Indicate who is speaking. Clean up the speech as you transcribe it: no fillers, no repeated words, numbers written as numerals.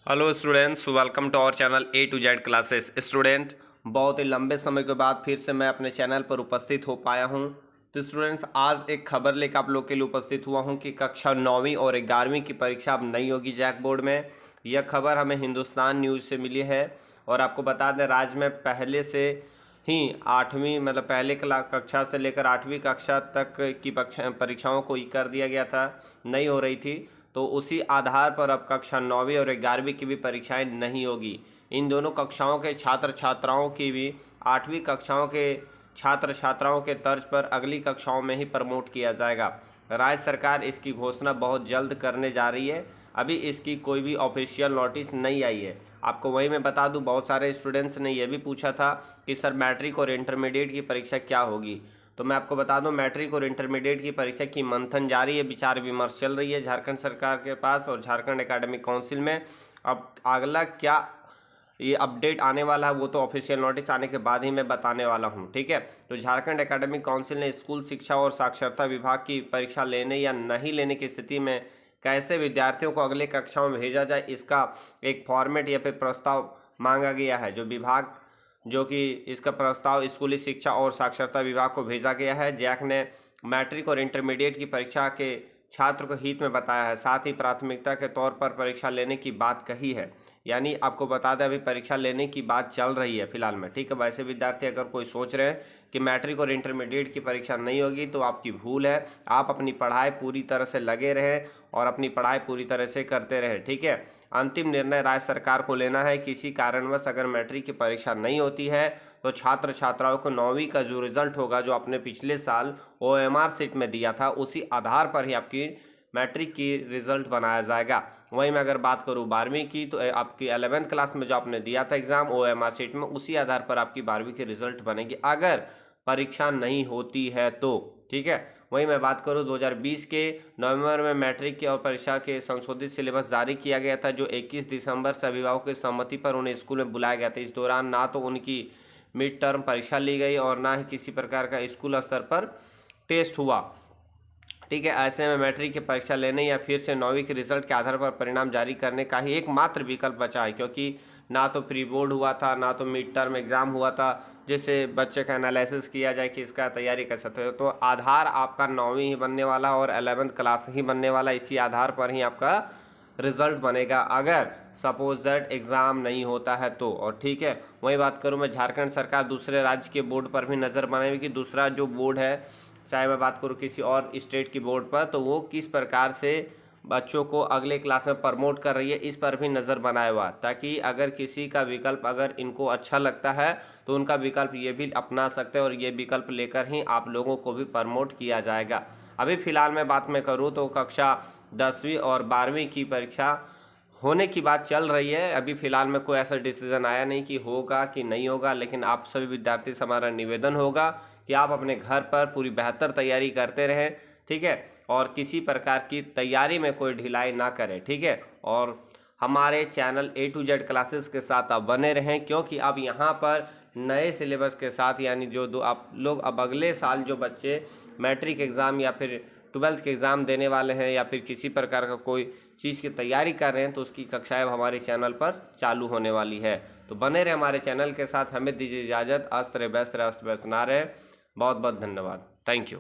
Speaker 1: Hello students, welcome to our channel A to Z classes. Student, बहुत ही लंबे समय के बाद फिर से मैं अपने चैनल पर उपस्थित हो पाया हूं। तो स्टूडेंट्स, आज एक खबर लेकर आप लोग के लिए उपस्थित हुआ हूं कि कक्षा 9वीं और 11वीं की परीक्षा अब नहीं होगी जैक बोर्ड में। यह खबर हमें हिंदुस्तान न्यूज़ से मिली है और आपको बता दें, राज्य में पहले से ही 8वीं मतलब पहले कक्षा से लेकर 8वीं कक्षा तक की परीक्षाओं को कर दिया गया था, नहीं हो रही थी। तो उसी आधार पर अब कक्षा 9वीं और 11वीं की भी परीक्षाएं नहीं होगी। इन दोनों कक्षाओं के छात्र छात्राओं की भी 8वीं कक्षाओं के छात्र छात्राओं के तर्ज पर अगली कक्षाओं में ही प्रमोट किया जाएगा। राज्य सरकार इसकी घोषणा बहुत जल्द करने जा रही है। अभी इसकी कोई भी ऑफिशियल नोटिस नहीं आई है। आपको वही मैं बता दूं, बहुत सारे स्टूडेंट्स ने यह भी पूछा था कि सर मैट्रिक और इंटरमीडिएट की परीक्षा क्या होगी। तो मैं आपको बता दूं, मैट्रिक और इंटरमीडिएट की परीक्षा की मंथन जारी है, विचार विमर्श चल रही है झारखंड सरकार के पास और झारखंड एकेडमिक काउंसिल में। अब अगला क्या ये अपडेट आने वाला है वो तो ऑफिशियल नोटिस आने के बाद ही मैं बताने वाला हूँ, ठीक है। तो झारखंड एकेडमिक काउंसिल ने स्कूल शिक्षा और साक्षरता विभाग की परीक्षा लेने या नहीं लेने की स्थिति में कैसे विद्यार्थियों को अगले कक्षाओं में भेजा जाए, इसका एक फॉर्मेट या फिर प्रस्ताव मांगा गया है। जो कि इसका प्रस्ताव स्कूली शिक्षा और साक्षरता विभाग को भेजा गया है। जैक ने मैट्रिक और इंटरमीडिएट की परीक्षा के छात्र को हित में बताया है, साथ ही प्राथमिकता के तौर पर परीक्षा लेने की बात कही है। यानी आपको बता दें, अभी परीक्षा लेने की बात चल रही है फिलहाल में, ठीक है। वैसे विद्यार्थी अगर कोई सोच रहे हैं कि मैट्रिक और इंटरमीडिएट की परीक्षा नहीं होगी तो आपकी भूल है। आप अपनी पढ़ाई पूरी तरह से लगे रहें और अपनी पढ़ाई पूरी तरह से करते रहें, ठीक है। अंतिम निर्णय राज्य सरकार को लेना है। किसी कारणवश अगर मैट्रिक की परीक्षा नहीं होती है तो छात्र छात्राओं को 9वीं का जो रिजल्ट होगा, जो आपने पिछले साल OMR सीट में दिया था, उसी आधार पर ही आपकी मैट्रिक की रिजल्ट बनाया जाएगा। वहीं मैं अगर बात करूं 12वीं की, तो आपकी 11th क्लास में जो आपने दिया था एग्जाम OMR सीट में, उसी आधार पर आपकी 12वीं की रिजल्ट बनेगी अगर परीक्षा नहीं होती है तो, ठीक है। वहीं मैं बात करूं 2020 के नवंबर में मैट्रिक की और परीक्षा के संशोधित सिलेबस जारी किया गया था, जो 21 दिसंबर से अभिभावकों की सहमति पर उन्हें स्कूल में बुलाया गया था। इस दौरान ना तो उनकी मिड टर्म परीक्षा ली गई और ना ही किसी प्रकार का स्कूल स्तर पर टेस्ट हुआ, ठीक है। ऐसे में मैट्रिक की परीक्षा लेने या फिर से 9वीं के रिजल्ट के आधार पर परिणाम जारी करने का ही एकमात्र विकल्प बचा है, क्योंकि ना तो प्री बोर्ड हुआ था, ना तो मिड टर्म एग्जाम हुआ था जिससे बच्चे का एनालिसिस किया जाए कि इसका तैयारी कर सकते हो। तो आधार आपका 9वीं ही बनने वाला और 11th क्लास ही बनने वाला, इसी आधार पर ही आपका रिजल्ट बनेगा अगर सपोज दैट एग्ज़ाम नहीं होता है तो, और ठीक है। वही बात करूँ मैं, झारखंड सरकार दूसरे राज्य के बोर्ड पर भी नज़र बनाएगी कि दूसरा जो बोर्ड है, चाहे मैं बात करूँ किसी और स्टेट की बोर्ड पर, तो वो किस प्रकार से बच्चों को अगले क्लास में प्रमोट कर रही है, इस पर भी नज़र बनाया हुआ, ताकि अगर किसी का विकल्प अगर इनको अच्छा लगता है तो उनका विकल्प ये भी अपना सकते हैं और ये विकल्प लेकर ही आप लोगों को भी प्रमोट किया जाएगा। अभी फ़िलहाल मैं बात मैं करूँ तो कक्षा 10वीं और 12वीं की परीक्षा होने की बात चल रही है। अभी फ़िलहाल में कोई ऐसा डिसीजन आया नहीं कि होगा कि नहीं होगा, लेकिन आप सभी विद्यार्थी से हमारा निवेदन होगा कि आप अपने घर पर पूरी बेहतर तैयारी करते रहें, ठीक है, और किसी प्रकार की तैयारी में कोई ढिलाई ना करें, ठीक है। और हमारे channel A to Z classes के साथ आप बने रहें, क्योंकि अब यहाँ पर नए सिलेबस के साथ, यानी जो आप लोग अब अगले साल जो बच्चे मैट्रिक एग्ज़ाम या फिर 12th के एग्ज़ाम देने वाले हैं या फिर किसी प्रकार का कोई चीज़ की तैयारी कर रहे हैं, तो उसकी कक्षाएं हमारे चैनल पर चालू होने वाली है। तो बने रहे हमारे चैनल के साथ। हमें दीजिए इजाज़त। अस्त रहे व्यस्त रहे, अस्त व्यस्त ना रहे। बहुत बहुत धन्यवाद। Thank you.